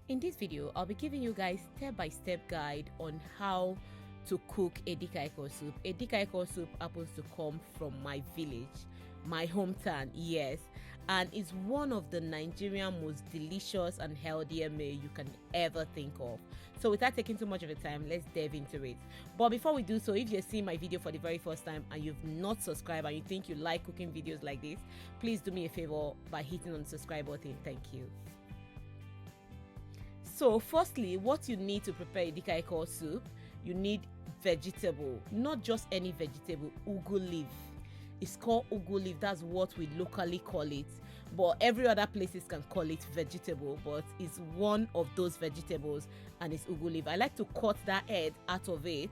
In this video, I'll be giving you guys step-by-step guide on how to cook Edikaikong soup. Edikaikong soup happens to come from my village, my hometown, yes, and it's one of the Nigerian most delicious and healthier meal you can ever think of. So without taking too much of the time, let's delve into it. But before we do so, if you're seeing my video for the very first time and you've not subscribed and you think you like cooking videos like this, please do me a favor by hitting on the subscribe button. Thank you. So firstly, what you need to prepare Edikaikong soup, you need vegetable, not just any vegetable, ugu leaf. It's called ugu leaf, that's what we locally call it, but every other places can call it vegetable, but it's one of those vegetables and it's ugu leaf. I like to cut that head out of it.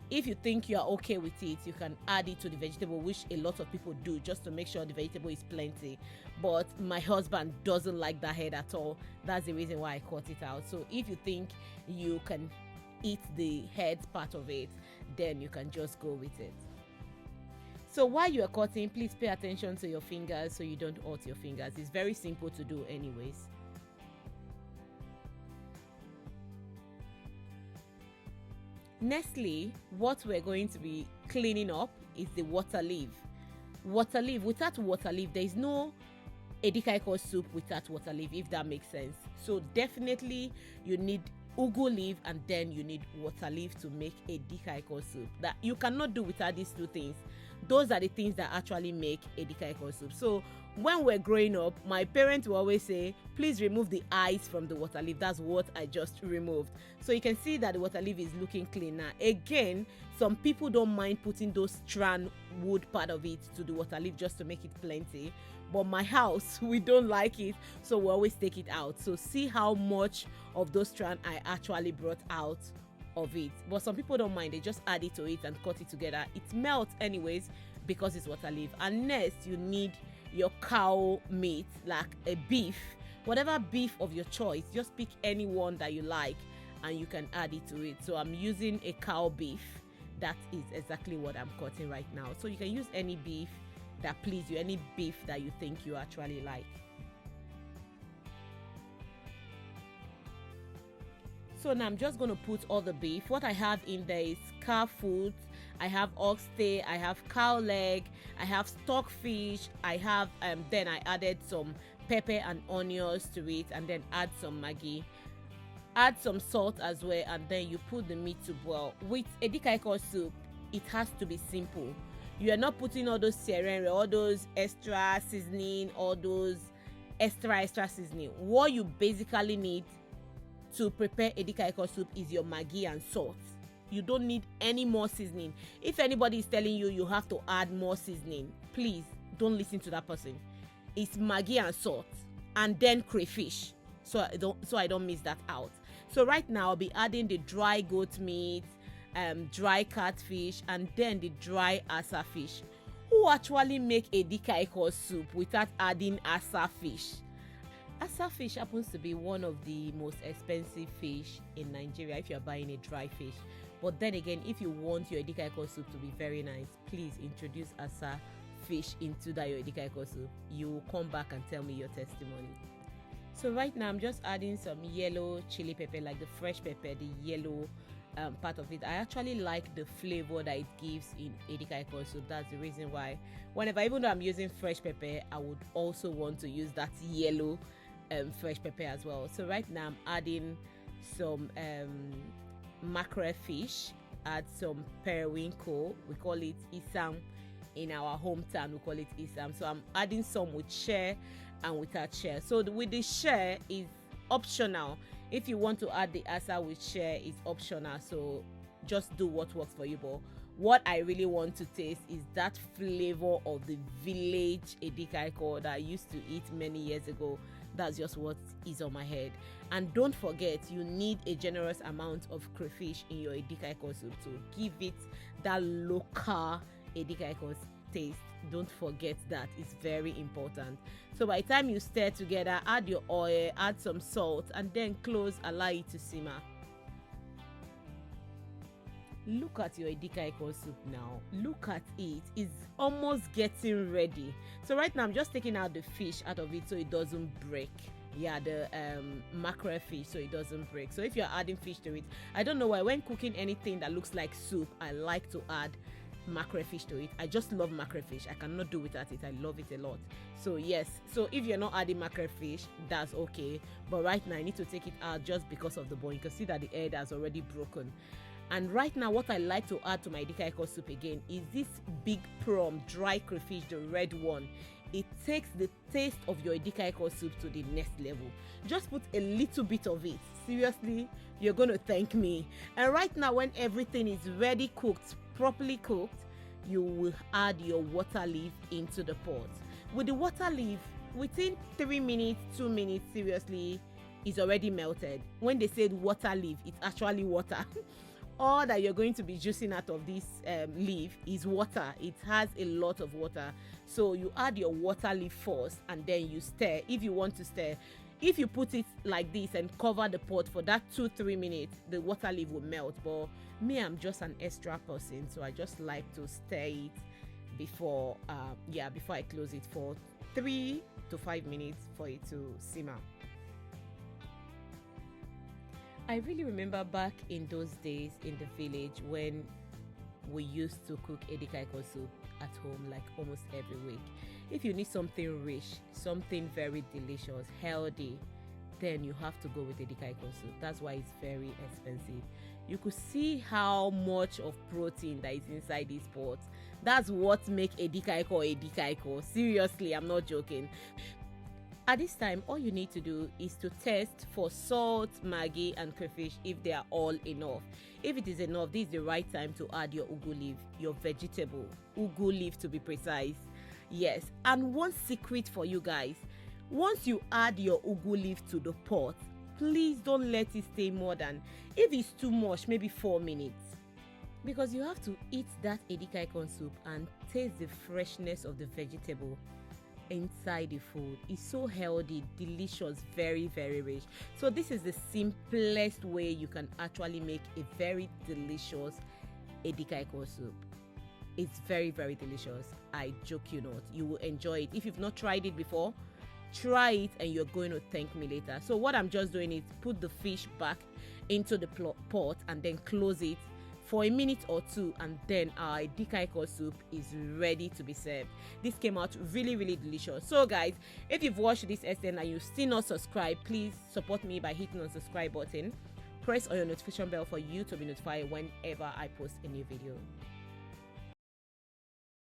If you think you are okay with it, you can add it to the vegetable, which a lot of people do just to make sure the vegetable is plenty. But my husband doesn't like that head at all. That's the reason why I cut it out. So if you think you can eat the head part of it, then you can just go with it. So while you are cutting, please pay attention to your fingers so you don't hurt your fingers. It's very simple to do anyways. Nextly, what we're going to be cleaning up is the water leaf. Water leaf, without water leaf, there is no Edikaikong soup without water leaf, if that makes sense. So definitely you need ugu leaf and then you need water leaf to make Edikaikong soup. That you cannot do without these two things. Those are the things that actually make Edikaikong soup. So when we're growing up, my parents will always say, please remove the eyes from the water leaf. That's what I just removed. So you can see that the water leaf is looking clean now. Again, some people don't mind putting those strand wood part of it to the water leaf just to make it plenty. But my house, we don't like it, so we always take it out. So see how much of those strand I actually brought out of it. But some people don't mind, they just add it to it and cut it together. It melts anyways because it's water leaf. And next, you need your cow meat, like a beef, whatever beef of your choice. Just pick any one that you like and you can add it to it. So I'm using a cow beef. That is exactly what I'm cutting right now. So you can use any beef that please you, any beef that you think you actually like. So now I'm just going to put all the beef. What I have in there is calf foot, I have oxtail, I have cow leg, I have stockfish, I have then I added some pepper and onions to it, and then add some Maggi, add some salt as well, and then you put the meat to boil. With Edikaikong soup, it has to be simple. You are not putting all those serene, all those extra seasoning, all those extra seasoning. What you basically need to prepare Edikaikong soup is your Maggi and salt. You don't need any more seasoning. If anybody is telling you you have to add more seasoning, please don't listen to that person. It's Maggi and salt, and then crayfish. So I don't miss that out. So right now I'll be adding the dry goat meat, dry catfish, and then the dry asa fish. Who actually make Edikaikong soup without adding asa fish? Asa fish happens to be one of the most expensive fish in Nigeria if you're buying a dry fish. But then again, if you want your Edikaikong soup to be very nice, please introduce asa fish into that your Edikaikong soup. You will come back and tell me your testimony. So right now I'm just adding some yellow chili pepper, like the fresh pepper, the yellow part of it. I actually like the flavor that it gives in Edikaikong soup. That's the reason why whenever, even though I'm using fresh pepper, I would also want to use that yellow fresh pepper as well. So right now I'm adding some mackerel fish, add some periwinkle, we call it isam in our hometown, we call it isam. So I'm adding some with share and without share. So with the share is optional. If you want to add the asa with share, it's optional, so just do what works for you. But what I really want to taste is that flavor of the village Edikaikong that I used to eat many years ago. That's just what is on my head. And don't forget, you need a generous amount of crayfish in your Edikaikong soup to give it that local Edikaikong taste. Don't forget that, it's very important. So by the time you stir together, add your oil, add some salt, and then close, allow it to simmer. Look at your Edikaikong soup now. Look at it. It's almost getting ready. So right now I'm just taking out the fish out of it so it doesn't break. the mackerel fish, so it doesn't break. So if you're adding fish to it, I don't know why when cooking anything that looks like soup, I like to add mackerel fish to it. I just love mackerel fish. I cannot do without it. I love it a lot. So yes, so if you're not adding mackerel fish, that's okay, but right now I need to take it out just because of the bone. You can see that the egg has already broken. And right now what I like to add to my Edikang Ikong soup again is this big prawn dry crayfish, the red one. It takes the taste of your Edikang Ikong soup to the next level. Just put a little bit of it. Seriously, you're going to thank me. And right now when everything is ready cooked, properly cooked, you will add your water leaf into the pot. With the water leaf, within 3 minutes, 2 minutes, seriously, it's already melted. When they said water leaf, it's actually water. All that you're going to be juicing out of this leaf is water. It has a lot of water. So you add your water leaf first and then you stir if you want to stir. If you put it like this and cover the pot for that 2-3 minutes, the water leaf will melt. But me, I'm just an extra person, so I just like to stir it before I close it for 3 to 5 minutes for it to simmer. I really remember back in those days in the village when we used to cook Edikaikong soup at home like almost every week. If you need something rich, something very delicious, healthy, then you have to go with Edikaikong soup. That's why it's very expensive. You could see how much of protein that is inside this pot. That's what makes Edikaikong. Seriously, I'm not joking. At this time, all you need to do is to test for salt, maggi, and crayfish if they are all enough. If it is enough, this is the right time to add your ugu leaf, your vegetable, ugu leaf to be precise. Yes, and one secret for you guys, once you add your ugu leaf to the pot, please don't let it stay more than, if it's too much, maybe 4 minutes. Because you have to eat that Edikang Ikong soup and taste the freshness of the vegetable inside the food. It's so healthy, delicious, very, very rich. So this is the simplest way you can actually make a very delicious Edikang Ikong soup. It's very, very delicious. I joke you not. You will enjoy it. If you've not tried it before, try it and you're going to thank me later. So what I'm just doing is put the fish back into the pot and then close it for a minute or two, and then our Edikang Ikong soup is ready to be served. This came out really, really delicious. So guys, if you've watched this SN and you've still not subscribed, please support me by hitting on the subscribe button. Press on your notification bell for you to be notified whenever I post a new video.